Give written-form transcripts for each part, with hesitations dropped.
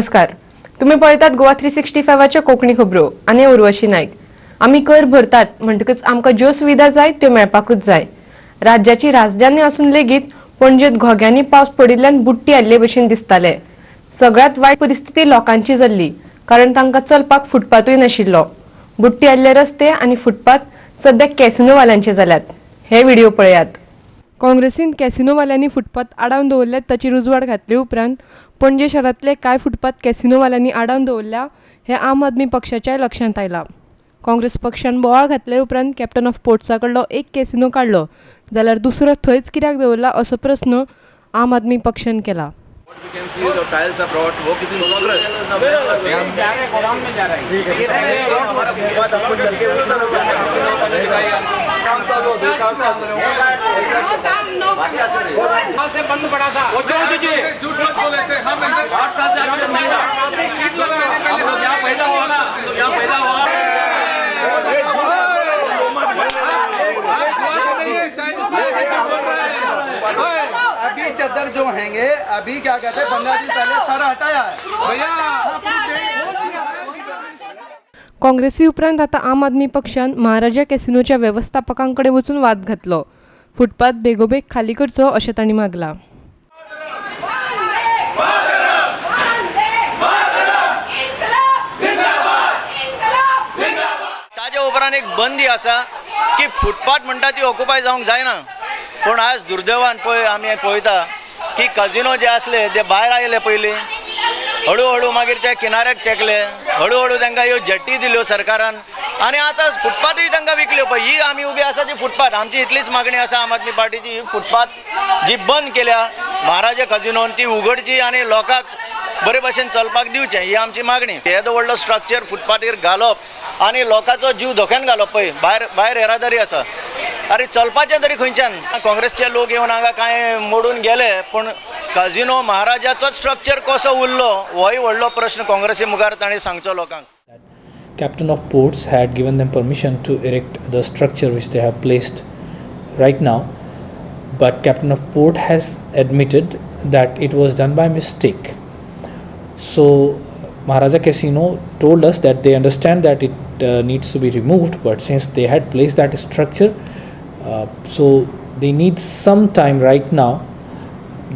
नमस्कार. तुम्ही पळतात गोवा 365च्या कोकणी खबरो आणि उर्वशी नाईक. आम्ही कर भरतात म्हणटकच आमकां ज्यो सुविधा जाय त्यो मेळपाकूच जाय. राज्याची राजधानी असून लेगीत पणजेत घोग्यांनी पावस पडिल्ल्यान बुट्टी आयल्ले भशेन दिसताले. सगळ्यात वायट परिस्थिती लोकांची जाल्ली कारण तांकां चलपाक फुटपाथूय नाशिल्लो. बुट्टी आयल्ले रस्ते आनी फुटपाथ सध्या कॅसिनोवाल्यांचे जाल्यात. हे व्हिडिओ पळयात. काँग्रेसीन कॅसिनोवाल्यांनी फुटपाथ आडावन दवरल्यात ताची रुजवाड घातले उपरांत पणजे शहरातले कांय फुटपाथ कॅसिनोवाल्यांनी आडावन दवरल्या हे आम आदमी पक्षाच्या लक्षांत आयला. काँग्रेस पक्षान बोवाळ घातले उपरांत कॅप्टन ऑफ पोर्ट्सा कडलो एक कॅसिनो काढलो जाल्यार दुसरो थंयच कित्याक दवरला असो प्रस्न आम आदमी पक्षान केला. से बंद पड़ा था वो झूठ मत बोले से हम 8 साल से आपके नहीं सीट लोग यहाँ पैदा हुआ ना तो यहाँ पैदा हुआ अभी चद्दर जो हैंगे अभी क्या कहते हैं 15 दिन पहले सारा हटाया है. काँग्रेसी उपरांत आता आम आदमी पक्षान महाराजा कॅसिनोच्या व्यवस्थापकांकडे वचून वाद घातलो. फुटपाथ बेगोबेग खाली करचो अशें तांणी मागला. ताज्या उपरांत एक बंदी आसा की फुटपाथ म्हणटा ती ऑक्युपाय जावंक जायना. पूण आज दुर्दैवान पळय आमी पळयता की कजिनो जे आसले ते भायर आयले पयलीं हळू हळू मागीर ते किनाऱ्याक तेकले हळू हळू तांकां ह्यो जट्टी दिल्यो सरकारान आनी आतां फुटपाथूय तांकां विकल्यो पळय. ही आमी उबी आसा ती फुटपाथ आमची इतलीच मागणी आसा आम आदमी पार्टीची. ही फुटपाथ जी बंद केल्या महाराजा कजिनोन ती उगडची आनी लोकांक बरे भशेन चलपाक दिवचें ही आमची मागणी. येदो व्हडलो स्ट्रक्चर फुटपाथेर घालप आनी लोकांचो जीव धोक्यान घालप पळय. भायर येरादारी आसा अरे चलपाचें तरी खंयच्यान. काँग्रेसचे लोक येवन हांगा कांय मोडून गेले पूण कजिनो महाराजाचो स्ट्रक्चर कसो उरलो होय व्हडलो प्रश्न काँग्रेसी मुखार ताणें सांगचो लोकांक. Captain of Ports had given them permission to erect the structure which they have placed right now, but Captain of Port has admitted that it was done by mistake. So Maharaja Casino told us that they understand that it needs to be removed, but since they had placed that structure, so they need some time right now.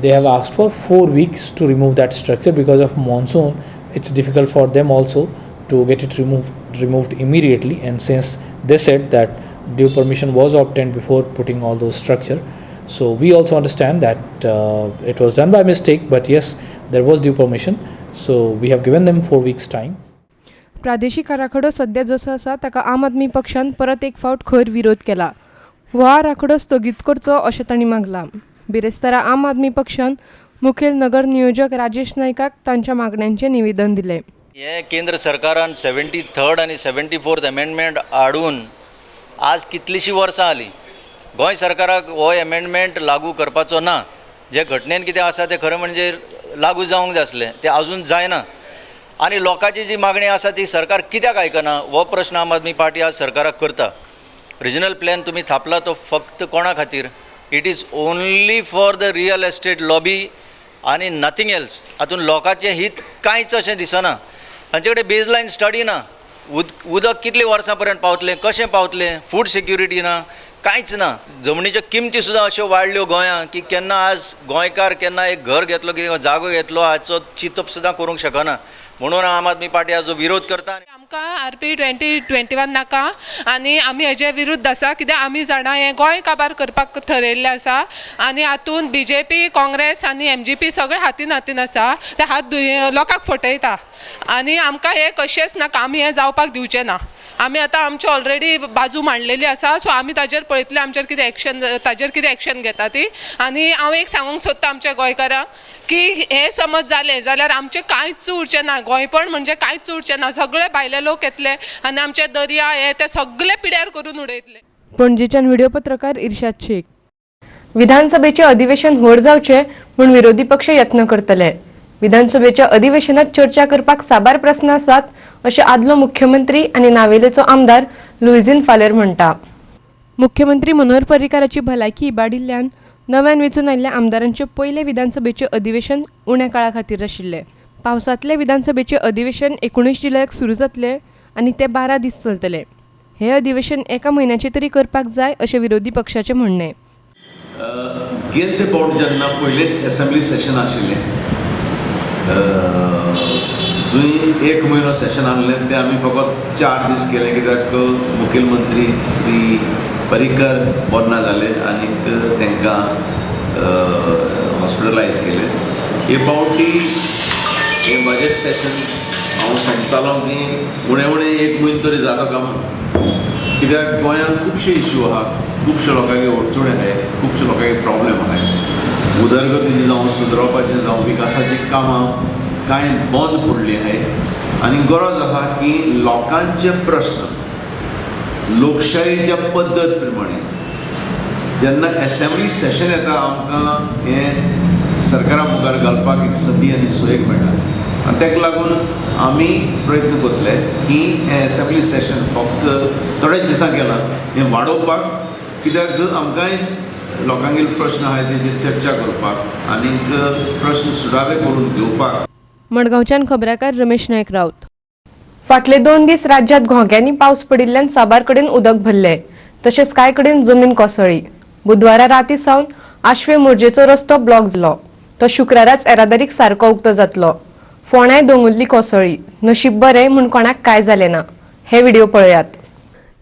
They have asked for 4 weeks to remove that structure because of monsoon. It's difficult for them also to get it removed immediately, and since they said that due permission was obtained before putting all those structure, so we also understand that it was done by mistake, but yes, there was due permission, so we have given them 4 weeks time. प्रादेशीक आराखडो सध्या जसो आसा ताका आम आदमी पक्षान परत एक फावट खर विरोध केला. हो आराखडो स्थगीत करचो अशें तांणी मागला. बिरेस्तारा आम आदमी पक्षान मुखेल नगर नियोजक राजेश नायकाक तांच्या मागण्यांचे निवेदन दिले. हे केंद्र सरकारान 73rd आनी 74th अमेंडमेंट हाडून आज कितलीशीं वर्सां जालीं. गोंय सरकाराक हो अमेंडमेंट लागू करपाचो ना. जे घटनेन कितें आसा तें खरें म्हणजे लागू जावंक जाय आसलें तें अजून जायना. आनी लोकांची जी मागणी आसा ती सरकार कित्याक आयकना हो प्रश्न आम आदमी पार्टी आज सरकाराक करता. रिजनल प्लॅन तुमी थापला तो फक्त कोणा खातीर? It is only for the real estate lobby आनी नथींग एल्स. हातून लोकांचें हित कांयच अशें दिसना. तांचे कडेन बेजलायन स्टडी ना. उदक कितले वर्सां पर्यंत पावतलें, कशें पावतलें, फूड सिक्युरिटी ना, कांयच ना. जमनीच्यो किमती सुद्दां अश्यो वाडल्यो गोंयांत की केन्ना आज गोंयकार केन्ना एक घर घेतलो किंवा जागो घेतलो हाचो चिंतप सुद्दां करूंक शकना. म्हणून आम आदमी पार्टी हाचो विरोध करता. आमकां RP 2021 नाका आनी आमी हेजे विरुद्ध आसा. कित्याक आमी जाणा हें गोंय काबार करपाक थरयल्लें आसा आनी हातून BJP, काँग्रेस आनी MGP सगळे हातीन आसा. ते हात लोकांक फटयता आनी आमकां हें कशेंच नाका. आमी हें जावपाक दिवचें ना. आमी आतां आमची ऑलरेडी बाजू मांडलेली आसा. सो आमी ताजेर पळयतले आमचेर कितें एक्शन घेता ती. आनी हांव एक सांगूंक सोदता आमच्या गोंयकारांक की हें समज जालें जाल्यार आमचें कांयच उरचें ना. गोंयपण म्हणजे कांयच उरचें ना. सगळे भायले लोक येतले आनी आमचे दर्या हे ते सगळे पिड्यार करून उडयतले. पणजेच्यान व्हिडिओ पत्रकार इर्शाद शेख. विधानसभेचे अधिवेशन व्हड जावचे म्हूण विरोधी पक्ष यत्न करतले. विधानसभेच्या अधिवेशनात चर्चा करपाक साबार प्रश्न आसात अशें आदलो मुख्यमंत्री आनी नावेलेचो आमदार लुईझीन फालेर म्हणटा. मुख्यमंत्री मनोहर पर्रीकाराची भलायकी इबाडिल्ल्यान नव्यान वेंचून आयिल्ल्या आमदारांचे पयले विधानसभेचे अधिवेशन उण्या काळा खातीर आशिल्ले. पावसांतले विधानसभेचे अधिवेशन 19 जुलयाक सुरू जातले आनी ते 12 दीस चलतले. हे अधिवेशन एका म्हयन्याचे तरी करपाक जाय अशें विरोधी पक्षाचें म्हणणें. गेल ते फावट जेन्ना पयलेंच असेंब्ली सेशन आशिल्लें, जंय 1 म्हयनो सेशन आहलें तें आमी फकत 4 दीस केलें, कित्याक मुखेलमंत्री श्री पर्रीकर बरे ना जाले आनीक तांकां हॉस्पिटलायज केले. हे फावटी हे बजेट सेशन हांव सांगतालो की उणें उणें 1 म्हयनो तरी जाता काय म्हणून, कित्याक गोंयांत खुबशे इश्यू आहा, खुबशे लोकांचे अडचणी आहाय, खुबशे लोकांचे प्रॉब्लेम आहाय. उदरगतीची जावं सुदरवपाची जावं विकासाची कामां कांय बंद पडली आहाय आनी गरज आहा की लोकांचे प्रश्न लोकशायेच्या पद्दत प्रमाणे जेन्ना असेंब्ली सेशन येता आमकां हें सरकारा मुखार घालपाक एक संदी आनी सुयेग मेळटा. आनी ताका लागून आमी प्रयत्न करतले की हें असेंब्ली सेशन फक्त थोड्याच दिसां केलां हें वाडोवपाक, कित्याक आमकांय लोकांगेर प्रश्न आहाय तेजेर चर्चा करपाक आनीक प्रश्न सुटावे करून घेवपाक. मडगांवच्यान खबराकार रमेश नायक रावत. फाटले 2 दीस राज्यांत घोग्यांनी पावस पडिल्ल्यान साबार कडेन उदक भरले, तशेंच कांय कडेन जमीन कोसळ्ळी. बुधवारा राती सावन आशवे मोरजेचो रस्तो ब्लॉक जालो, तो शुक्राराच येरादारीक सारको उक्तो जातलो. फोंड्याय दोंगुल्ली कोसळ्ळी, नशीब बरें म्हूण कोणाक कांय जालें ना. हे व्हिडिओ पळयात.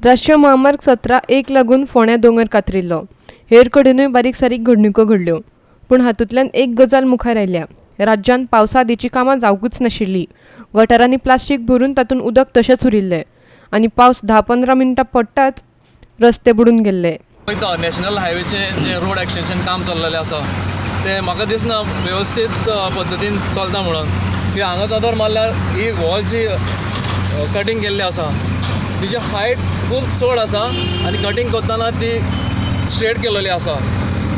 राष्ट्रीय महामार्ग 17 लागून फोंड्या दोंगर कातरिल्लो. हेर कडेनूय बारीक सारीक घडणुको घडल्यो, पूण हातूंतल्यान एक गजाल मुखार आयल्या. राज्यांत पावसा आदींची कामां जावंकूच नाशिल्लीं. गटारांनी प्लास्टीक भरून तातूंत उदक तशेंच उरिल्लें आनी पावस 10-15 मिनटां पडटाच रस्ते बुडून गेल्ले. नॅशनल हायवेचें जें रोड एक्सटेंशन काम चल्लेलें आसा तें म्हाका दिसना वेवस्थीत पद्दतीन चलता म्हणून, की हांगा कदर मारल्यार ही वॉल जी कटींग केल्ली आसा तिची हायट खूब चड आसा आनी कटींग करतना ती स्ट्रेट केलेली आसा.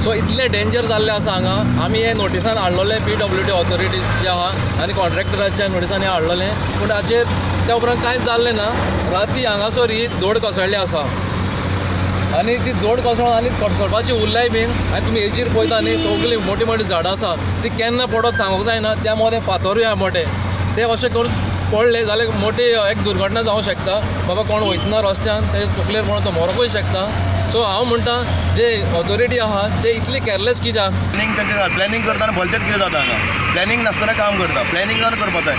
सो इतलें डेंजर जाल्लें आसा हांगा. आमी हे नोटिसान हाडलेले PWD ऑथॉरिटीज जे आहा आनी कॉन्ट्रॅक्टराच्या नोटिसांनी हाडलेलें, पूण हाचेर त्या उपरांत कांयच जाल्लें ना. राती हांगासर ही दोड कोसळ्ळी आसा आनी ती दोड कोसळून आनी कोसळपाची उरल्याय बीन. आनी तुमी हेचेर पळयता न्ही सगळीं मोठी मोठी झाडां आसा ती केन्ना पडत सांगूंक जायना. त्या मदें फातरूय आहा मोठे, ते अशें करून पडले जाल्यार मोठी एक दुर्घटना जावंक शकता. बाबा कोण वयतना रस्त्यान तेजे तकलेर कोण तो मरोंकूय शकता. सो हांव म्हणटा जे ऑथॉरिटी आहा ते इतली केअरलेस कित्याक. प्लॅनिंग करतना भलतेच कितें जाता हांगा, प्लॅनिंग नासतना काम करता. प्लॅनिंग जावन करपा जाय,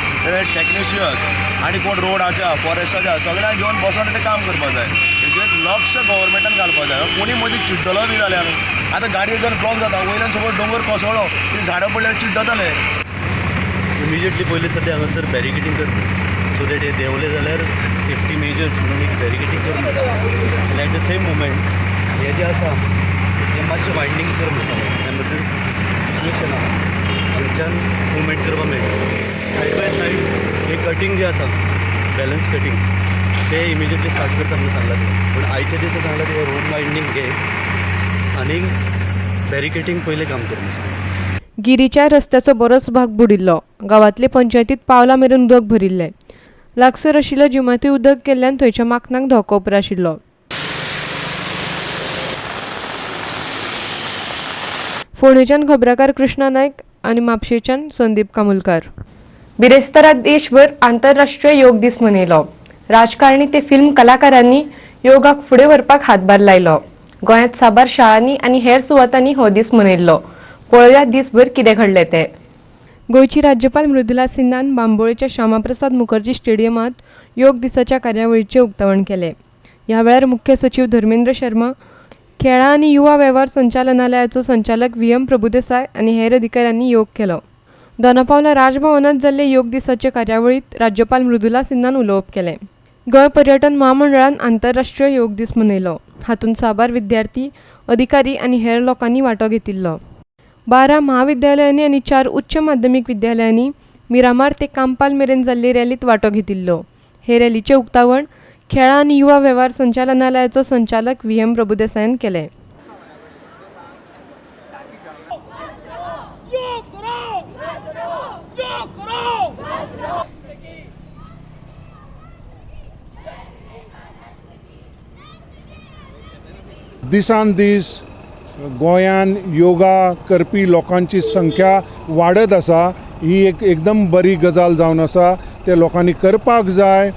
टॅक्निशियन्स आनी कोण रोडाच्या फॉरेस्टाच्या सगळ्यांक घेवन बसोन तें काम करपा जाय. हेजेर लक्ष गव्हर्मेंटान घालपा जाय. कोणी मदीं चिड्डलो बी जाल्यार आतां गाडयो जर ब्लॉक जाता, वयल्यान सपोज दोंगर कोसळ्ळो ती झाडां पडल्यार चिड्डताले. इमिजिएटली पयलीं सद्या हांगासर बॅरिकेटींग करता, सो दॅट हे देंवले जाल्यार सेफ्टी मेजर्स म्हणून एक बॅरिकेटींग करून आसा. आनी एट द सेम मुमेंट हे जे आसा ते मातशें वायडनींग करून आसा. एमर्जन्सी सिच्युएशन आहा हांगच्यान मुवमेंट करपाक मेळटा. सायड बाय सायड हे कटींग जे आसा बॅलन्स कटींग ते इमिजिएटली स्टार्ट करता म्हणून सांगला ते. पूण आयच्या दिसा सांगला ते रोड वायडनींग घे आनी बॅरिकेटींग पयलें काम करून आसा. गिरीच्या रस्त्याचो बरोच भाग बुडिल्लो. गांवांतले पंचायतींत पावला मेरेन उदक भरिल्लें. लागसर आशिल्ल्या जिमातूय उदक गेल्ल्यान थंयच्या माकनांक धोको उप्र आशिल्लो. फोंडेच्यान खबराकार कृष्णा नायक आनी म्हापशेच्यान संदीप कामुलकार. बिरेस्तारात देशभर आंतरराष्ट्रीय योग दीस मनयलो. राजकारणी ते फिल्म कलाकारांनी योगाक फुडें व्हरपाक हातभार लायलो. गोंयांत साबार शाळांनी आनी हेर सुवातांनी हो दीस मनयल्लो. पळोवया दिसभर कितें घडलें तें. गोंयची राज्यपाल मृदुला सिन्हान बांबोळेच्या श्यामाप्रसाद मुखर्जी स्टेडियमांत योग दिसाच्या कार्यावळीचें उक्तावण केलें. ह्या वेळार मुख्य सचिव धर्मेंद्र शर्मा, खेळां आनी युवा वेव्हार संचालनालयाचो संचालक VM प्रभुदेसाय आनी हेर अधिकाऱ्यांनी योग केलो. दोनापावला राजभवनांत जाल्ले योग दिसाचे कार्यावळींत राज्यपाल मृदुला सिन्हान उलोवप केलें. गोंय पर्यटन महामंडळान आंतरराष्ट्रीय योग दीस मनयलो. हातूंत साबार विद्यार्थी, अधिकारी आनी हेर लोकांनी वांटो घेतिल्लो. 12 महाविद्यालयांनी आनी 4 उच्च माध्यमीक विद्यालयांनी मिरामार ते कांपाल मेरेन जाल्ले रॅलीत वांटो घेतिल्लो. हे रॅलीचें उक्तावण खेळां आनी युवा वेव्हार संचालनालयाचो संचालक VM प्रभुदेसायान केलें. दिसान दीस गोंयांत योगा करपी लोकांची संख्या वाडत आसा ही एकदम बरी गजाल जावन आसा. ते लोकांनी करपाक जाय.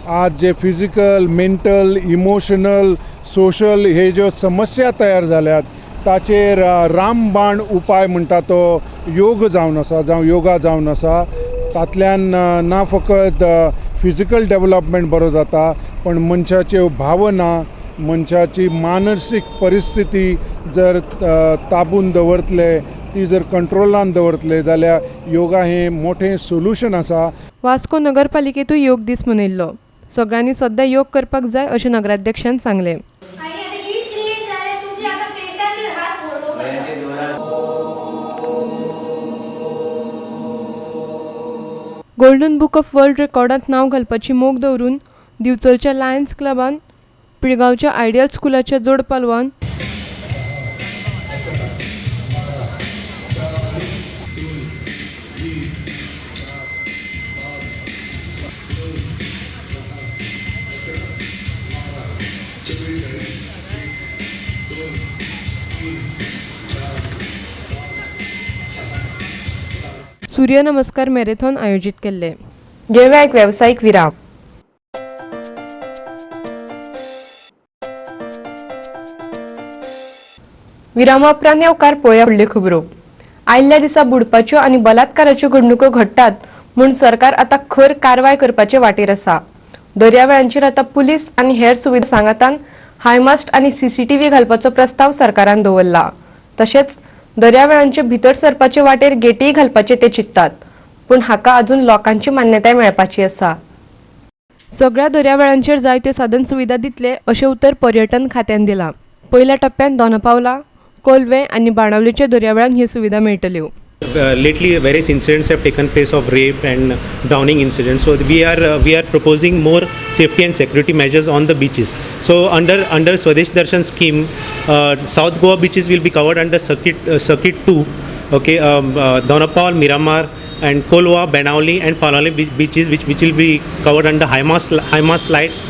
आज जे फिजिकल, मेंटल, इमोशनल, सोशल हे ज्यो समस्या तयार जाल्यात ताचेर रामबाण उपाय म्हणटा तो योग जावन आसा जावं योगा जावन आसा. तातल्यान ना फकत फिजिकल डेवलपमेंट बरो जाता पण मनशाच्यो भावना, मनशाची मानसीक परिस्थिती जर ताबून दवरतले, ती जर कंट्रोलान दवरतले जाल्यार योगा हें मोठें सोल्युशन आसा. वास्को नगरपालिकेतूय योग दीस मनयल्लो. सगळ्यांनी सद्या योग करपाक जाय अशें नगराध्यक्षान सांगलें. गोल्डन बुक ऑफ वर्ल्ड रेकॉर्डांत नांव घालपाची मोख दवरून दिवचलच्या लायन्स क्लबान पिळगांवच्या आयडियल स्कुलाच्या जोड पालवान सूर्य नमस्कार मॅरेथॉन आयोजित केल्ले. घेवया एक व्यावसायिक विराम. विरामा उपरांत येवकार पळोवया फुडल्यो खबरो. आयल्ल्या दिसा बुडपाच्यो आनी बलात्काराच्यो घडणुको घडटात म्हूण सरकार आतां खर कारवाय करपाचे वाटेर आसा. दर्यावेळांचेर आतां पुलीस आनी हेर सुविधा सांगातान हायमास्ट आनी सीसीटीव्ही घालपाचो प्रस्ताव सरकारान दवरला. तशेंच दर्यावेळांचे भितर सरपाचे वाटेर गेटीय घालपाचे ते चिंततात. पूण हाका अजून लोकांची मान्यताय मेळपाची आसा. सगळ्या दर्यावेळांचेर जायत्यो साधन सुविधा दितले अशें उतर पर्यटन खात्यान दिलां. पयल्या टप्प्यान दोनापावला, कोलवे आनी बाणावलेच्या दर्यावेळांक ह्यो सुविधा मेळटल्यो. Lately, various incidents have taken place of rape and drowning incidents. So we are proposing more safety and security measures on the beaches. So under Swadesh Darshan scheme, South Goa beaches will be covered under circuit 2. Okay, Donapaul, Miramar, and Kolwa, Banauli, and Palale beaches, which will be covered under high mast lights,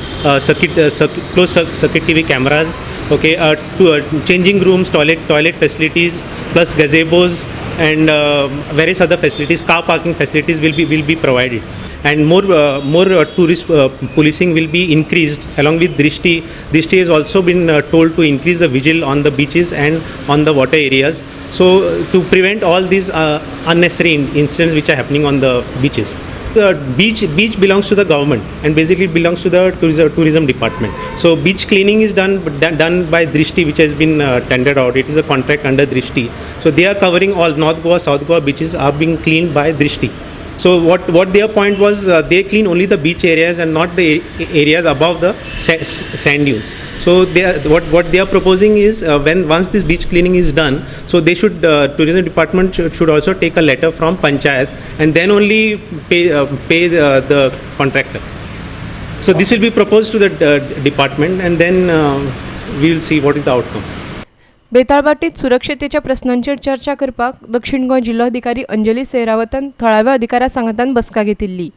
closed circuit TV cameras. Okay, changing rooms, toilet facilities, plus gazebos and various other facilities. Car parking facilities will be provided, and more tourist policing will be increased along with Drishti. Drishti has also been told to increase the vigil on the beaches and on the water areas, so to prevent all these unnecessary incidents which are happening on the beaches. The beach belongs to the government and basically it belongs to the tourism department. So beach cleaning is done by Drishti, which has been tendered out. It is a contract under Drishti. So they are covering all North Goa, South Goa beaches are being cleaned by Drishti. So what their point was, they clean only the beach areas and not the areas above the sand dunes. So what they are proposing is once this beach cleaning is done, so they should tourism department should also take a letter from panchayat and then only pay the contractor. So this will be proposed to the department and then we will see what is the outcome. बेताळबाटीत सुरक्षतेच्या प्रस्नांचेर चर्चा करपाक दक्षिण गोंय जिल्लोधिकारी अंजली सैरावतान थळाव्या अधिकाऱ्या सांगातान बसका घेतिल्ली.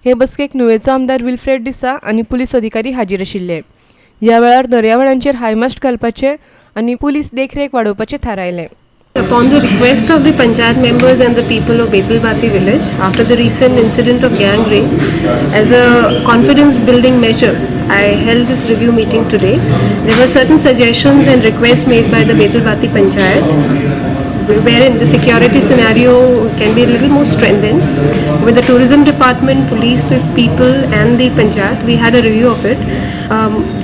हे बसकेक नुवेचो आमदार विल्फ्रेड डिसा आनी पुलीस अधिकारी हाजीर आशिल्ले. ह्या वेळार दर्यावेळांचेर हायमास्ट घालपाचे आनी पुलीस देखरेख वाडोवपाचे थारायले. Upon the request of the Panchayat members and the people of Betalbati village, after the recent incident of gang rape, as a confidence building measure, I held this review meeting today. There were certain suggestions and requests made by the Betalbati Panchayat, wherein the security scenario can be a little more strengthened. With the tourism department, police people and the Panchayat, we had a review of it.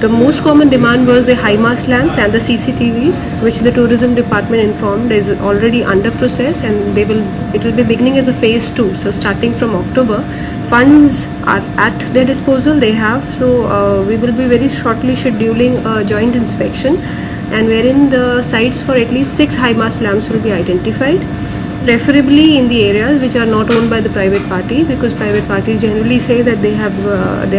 The most common demand was the high mast lamps and the CCTVs, which the tourism department informed is already under process and it will be beginning as a phase 2. So starting from October, funds are at their disposal, they have. So we will be very shortly scheduling a joint inspection, and wherein the sites for at least 6 high mast lamps will be identified, preferably in the areas which are not owned by the private parties, because private parties generally say that they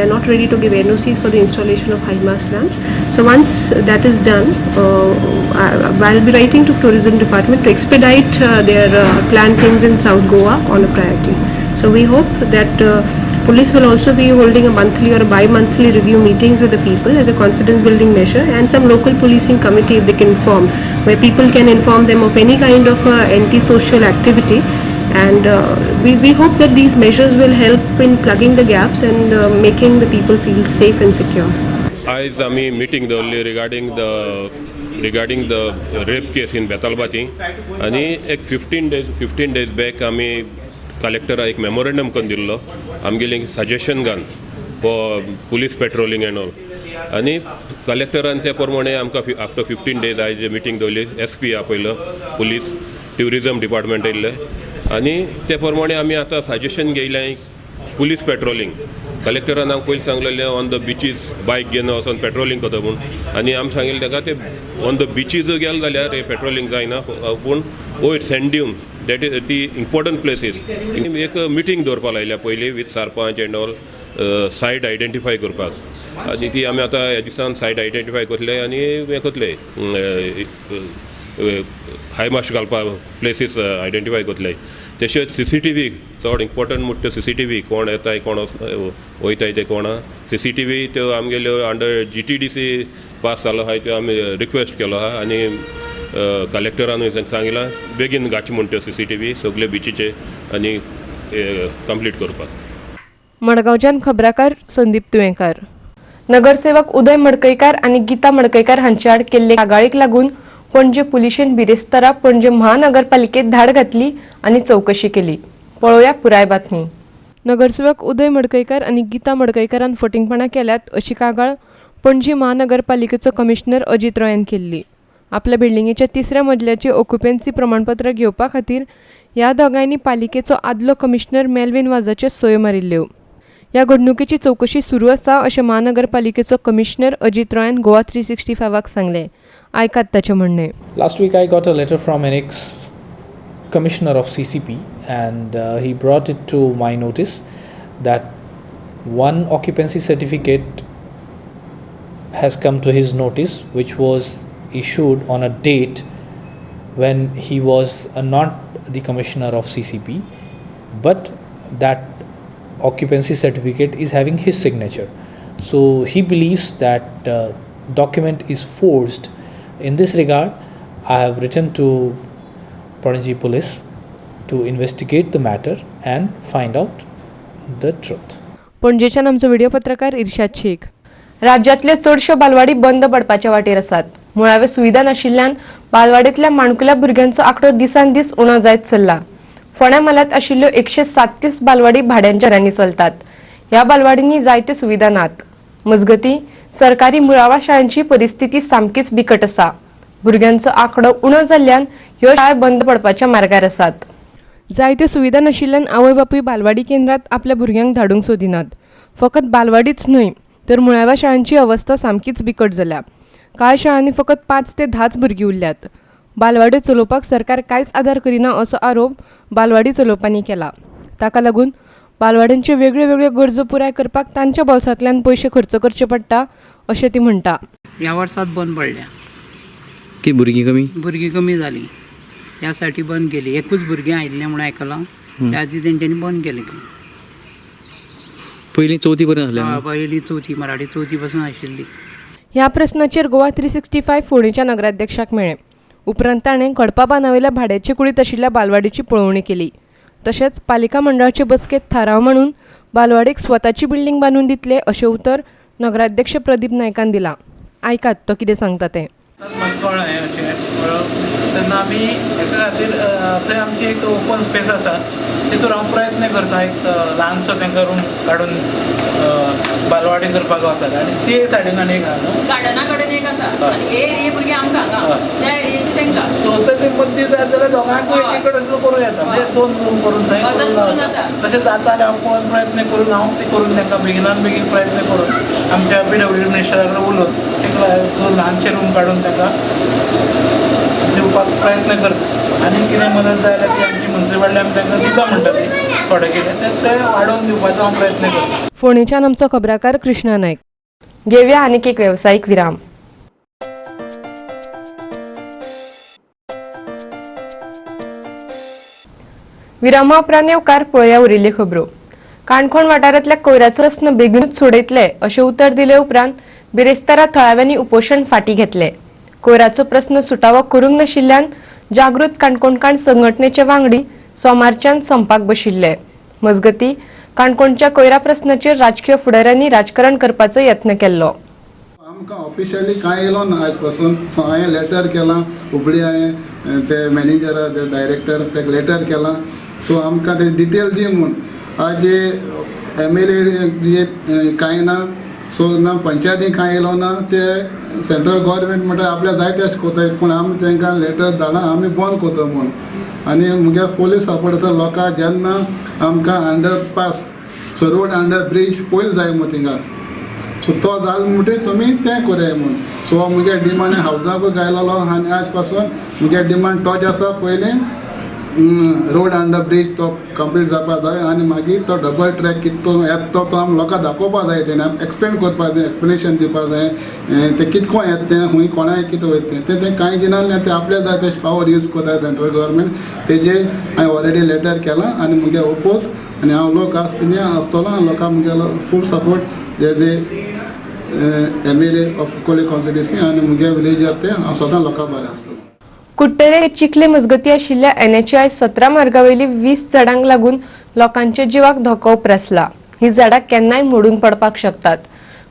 are not ready to give NOCs for the installation of high mast lamps. So once that is done, I'll be writing to tourism department to expedite their planned things in South Goa on a priority. So we hope that police will also be holding a monthly or a bi-monthly review meetings with the people as a confidence building measure, and some local policing committee if they can form, where people can inform them of any kind of anti-social activity And we hope that these measures will help in plugging the gaps and making the people feel safe and secure. आयज आमी meeting दवरली regarding the rape case in Betalbatim आनी एक 15 days back आमी कलेक्टराक एक memorandum करून दिल्लो आमगेली सजेशन घालन for police patrolling and all आनी कलेक्टरान त्या प्रमाणे आमकां आफ्टर 15 days आयज मिटींग दवरली SP आपयलो पुलीस ट्युरिजम डिपार्टमेंट येयल्ले आनी ते प्रमाणे आमी आतां सजेशन घेयलें पुलीस पेट्रोलिंग कलेक्टरान आमकां पयलीं सांगलेलें ऑन द बिचीस बायक घेवन वचोन पेट्रोलिंग करता म्हूण आनी आमी सांगिल्लें ताका ते ऑन द बिचीस गेले जाल्यार हे पेट्रोलिंग जायना पूण वयर सँड ड्यून दॅट इज ती इम्पॉर्टंट प्लेसीस एक मिटींग दवरपा लायल्या पयलीं with sarpanch and all site identify करपाक आनी ती आमी आतां ह्या दिसान सायट आयडेंटिफाय करतले आनी हें करतले हाय मार्क्स घालपा प्लेसीस आयडेंटिफाय करतले तशेंच CCTV चड इम्पॉर्टंट म्हणटा CCTV कोण येताय कोण वयताय ते कोण CCTV त्यो आमगेल्यो अंडर GTDC पास जालो आहाय त्यो आमी रिक्वेस्ट केलो आहा आनी कलेक्टरान सांगिलां बेगीन घातचे म्हणटा CCTV सगळे बिचीचे आनी कंप्लीट करपाक. मडगांवच्यान खबराकार संदीप तुयेंकार. नगरसेवक उदय मडकयकार आनी गीता मडकयकार हांचे आड केल्ले कागाळीक लागून पणजे पुलिशेन बिरेस्तारा पणजे महानगरपालिकेत धाड घातली आनी चौकशी केली. पळोवया पुराय बातमी. नगरसेवक उदय मडकयकार आनी गीता मडकयकारान फटिंगपणां केल्यात अशी कागाळ पणजी महानगरपालिकेचो कमिशनर अजित रॉयान केल्ली. आपल्या बिल्डिंगेच्या 3ऱ्या मजल्याची ऑक्युपन्सी प्रमाणपत्र घेवपा खातीर ह्या दोगांयनी पालिकेचो आदलो कमिशनर मेल्विन वाझाचे सयो मारिल्ल्यो. ह्या घडणुकेची चौकशी सुरू आसा अशें महानगरपालिकेचो कमिशनर अजित रॉयान गोवा 365 सांगलें. आयकात ताचें म्हणणें. Last week I got a letter from an ex-commissioner of CCP and he brought it to my notice that one occupancy certificate has come to his notice which was issued on a date when he was not the commissioner of CCP, but that occupancy certificate is having his signature. So he believes that document is forged. In this regard, I have written to Panaji Police to investigate the matter and find out the truth. पणजेच्यान आमचो video पत्रकार इर्शाद शेख. राज्यातले चडश्यो बालवाडी बंद पडपाच्या वाटेर आसात. मुळाव्यो सुविधा नाशिल्ल्यान बालवाडींतल्या माणकुल्या भुरग्यांचो आंकडो दिसान दीस उणो जायत चल्ला. फोंड्या म्हालांत आशिल्ल्यो 137 बालवाडी भाड्यांच्या दरांनी चलतात. ह्या बालवाडींनी जायत्यो सुविधा नात. मजगतीं सरकारी मुळाव्या शाळांची परिस्थिती सामकीच बिकट आसा. भुरग्यांचो आंकडो उणो जाल्ल्यान ह्यो शाळा बंद पडपाच्या मार्गार आसात. जायत्यो सुविधा नाशिल्ल्यान आवय बापूय बालवाडी केंद्रांत आपल्या भुरग्यांक धाडूंक सोदिनात. फकत बालवाडीच न्हय तर मुळाव्या शाळांची अवस्था सामकीच बिकट जाल्या. कांय शाळांनी फकत 5 ते 10 भुरगीं उरल्यात. बालवाडी चलोवपाक सरकार कांयच आदार करिना असो आरोप बालवाडी चलोवप्यांनी केला. ताका लागून बालवाड्यांच्यो वेगळ्यो वेगळ्यो गरजो पुराय करपाक तांच्या बोल्सांतल्यान पयशे खर्च करचे पडटा अशें ती म्हणटा. ह्या वर्सात बंद पडल्या की भुरगीं कमी जाली ह्या साठी बंद केली. एकूच भुरगें आयिल्लें म्हणून आयकलां त्या खातीर तेंच्यांनी बंद केलें. पयलीं 4थी पर्यंत आसलें. पयलीं 4थी मराठी 4थी पासून आशिल्ली. ह्या प्रस्नाचेर गोवा 365 फोंडेच्या नगराध्यक्षाक मेळ्ळें. उपरांत ताणें कडपा बांदावयल्या भाड्याचे कुडीत आशिल्ल्या बालवाडीची पळोवणी केली. तशेंच पालिका मंडळाचे बसकेत थाराव म्हणून बालवाडीक स्वताची बिल्डींग बांदून दितले अशें उतर नगराध्यक्ष प्रदीप नायकान दिलां. आयकात तो कितें सांगता तें. तेन्ना आमी हेका खातीर थंय आमची एक ओपन स्पेस आसा तितूर हांव प्रयत्न करता एक ल्हानसो तांकां रूम काडून बालवाडी करपाक वतात आनी ते सायडीन आनी एक आहा न्हू गार्डना कडेन एक आसा आनी हे भुरगीं आमकां हांगा त्या एरियेची तांकां सो ते मदीं जाय जाल्यार दोगांकूय एक कडेन करूं येता म्हणजे 2 रूम करून थंय तशें जाता जाल्यार हांव पळोवन प्रयत्न करून हांव ते करून तांकां बेगिनान बेगीन प्रयत्न करून आमच्या PWD मिनिस्टराक उलोवन एक ल्हानशे रूम काडून तांकां दिवपाक प्रयत्न करता आनी कितें मदत जाय जाल्यार ती आमची मंत्री वाडल्यान तांकां दिता म्हणटा ती थोडें कितें तें वाडोवन दिवपाचो हांव प्रयत्न करता. फोंडेच्यान आमचो खबराकार कृष्णा नायक. घेवया आनीक एक वेवसायीक विराम. विरामा उपरांत येवकार पळोवया उरिल्ल्यो खबरो. काणकोण वाठारांतल्या कोयराचो प्रस्न बेगीनूच सोडयतले अशें उतर दिले उपरांत बिरेस्तारा थळाव्यांनी उपोशण फाटीं घेतलें. कोयराचो प्रस्न सुटावो करूंक नाशिल्ल्यान जागृत काणकोणकार संघटनेचे वांगडी सोमारच्यान संपाक बशिल्ले. मजगती काणकोणच्या कोयरा प्रस्नाचेर राजकीय फुडाऱ्यांनी राजकारण करपाचो यत्न केल्लो. आमकां ऑफिशियली कांय येयलो ना आज पासून. सो हांवें लेटर केलां उपडी हांवें ते मॅनेजरा ते डायरेक्टर ताका लेटर केलां. सो आमकां ते डिटेल दी म्हूण. आज जे MLA कांय ना. सो ना पंचायती कांय येयलो ना. ते सेंट्रल गव्हर्मेंट म्हणटा आपल्या जाय तशें कोताय पूण आमी तांकां लेटर धाडा आमी बंद कोता म्हूण. आनी मुगे फुल सपोर्ट आसा लोकां जेन्ना आमकां underpass so road under bridge पयलीं जाय म्हूण थिंगा. सो तो जाल म्हणटकीर तुमी तें कोराय म्हूण. सो मुगे डिमांड हावजाकूय गायलोलो आनी आज पासून मुगे डिमांड तोच आसा. पयलीं रोड अंडर ब्रीज तो कंप्लीट जावपाक जाय आनी मागीर तो डबल ट्रॅक कितको येता तो आमी लोकांक दाखोवपा जाय. तेणें एक्सप्लेन करपा जाय, एक्सप्लेनेशन दिवपा जाय. ते कितको येता तें खूंय कोणाय कितें वयता तें कांय दिना. ते आपल्या जाय तशें पावर यूज कोताय सेंट्रल गव्हर्मेंट. तेजे हांवें ऑलरेडी लेटर केलां आनी मुगे ओपोज आनी हांव लोक आसतलो आनी लोकांक मुगेलो full support as a MLA of Cuncolim constituency आनी मुगे विलेजार ते हांव सदां लोकांक बरें आसतलो. कुट्टेरे चिखले मजगती आशिल्ल्या NHI 17 मार्गावयली 20 झाडांक लागून लोकांच्या जिवाक धोको उप्रासला. ही झाडां केन्नाय मोडून पडपाक शकतात.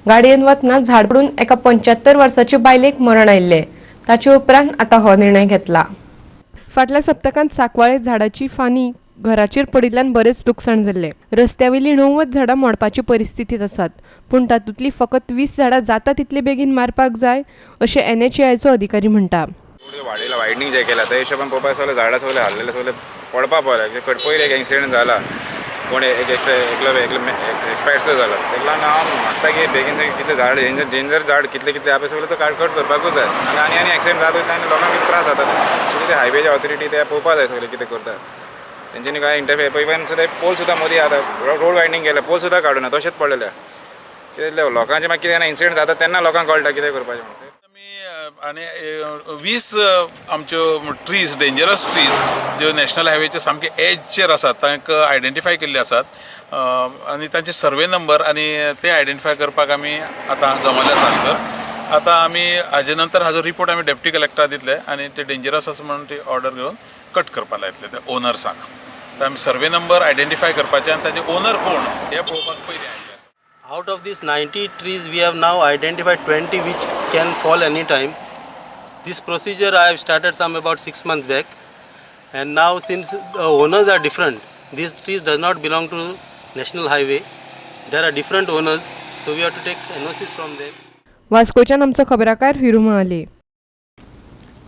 गाडयेन वतना झाड पडून एका 75 वर्साच्या बायलेक मरण आयिल्ले. ताचे उपरांत आतां हो निर्णय घेतला. फाटल्या सप्तकांत सांकवाळे झाडाची फानी घराचेर पडिल्ल्यान बरेच लुकसाण जाल्ले. रस्त्यावयली 90 झाडां मोडपाची परिस्थितीत आसात. पूण तातूंतली फकत 20 झाडां जाता तितले बेगीन मारपाक जाय अशें NHIचो अधिकारी म्हणटा. वाडीला वायडनींग जे केला त्या हिशोबान पळोवपाक सगळे झाडां सगळे हाडलेले सगळे पडपा पडले. पयलीं एक एक्सिडेंट जाला कोण एक एक्सपायर्ड जाला. तेका लागून हांव मागता की बेगीन कितें झाड डेंजर झाड कितले कितले आहा सगळे तो कट करपाकूच जाय. आनी एक्सिडेंट जाता वयता आनी लोकांक कितें त्रास जाता. सो कितें हायवेच्या ऑथॉरिटी ते पळोवपा जाय सगळे कितें करता. तेंच्यांनी काय इंटरफियर पळय सुद्दां पोल सुद्दां मदीं आतां रोड वायडनींग केल्या पोल सुद्दां काडूना तशेंच पडलेले. कितें लोकांचे मागीर कितें इन्सिडेंट जाता तेन्ना लोकांक कळटा कितें करपाचें म्हणून. आनी 20 आमच्यो ट्रीज डेंजरस ट्रीज ज्यो नॅशनल हायवेचे सामके एजचेर आसात तांकां आयडेंटिफाय केल्ले आसात आनी तांचे सर्वे नंबर आनी ते आयडेंटिफाय करपाक आमी आतां जमले आसात सर. आतां आमी हाजे नंतर हाजो रिपोर्ट आमी डेप्टी कलेक्टराक दितले आनी ते डेंजरस आसा म्हणून ती ऑर्डर घेवन कट करपाक लायतले त्या ओनर्सांक. तर आमी सर्वे नंबर आयडेंटिफाय करपाचे आनी ताजे ओनर कोण हें पळोवपाक पयलीं आयिल्ले. Out of these 90 trees, we have now identified 20 which can fall anytime. This procedure I have started some about 6 months back, and now since the owners are different, these trees does not belong to National Highway. There are different owners, so we have to take NOCs from them. वास्कोच्यान आमचो खबराकार हिरुमा आले.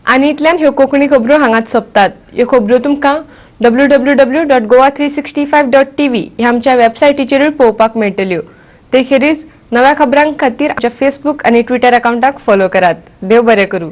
आनी इतल्यान ह्यो कोंकणी खबरो हांगाच सोंपतात. ह्यो खबरो तुमकां www.goa365.tv ह्या आमच्या वेबसायटीचेरूय पळोवपाक मेळटल्यो. ते खेरीज नव्या खबरांक खातीर आमच्या फेसबूक आनी ट्विटर अकाउंटाक फॉलो करात. देव बरें करूं.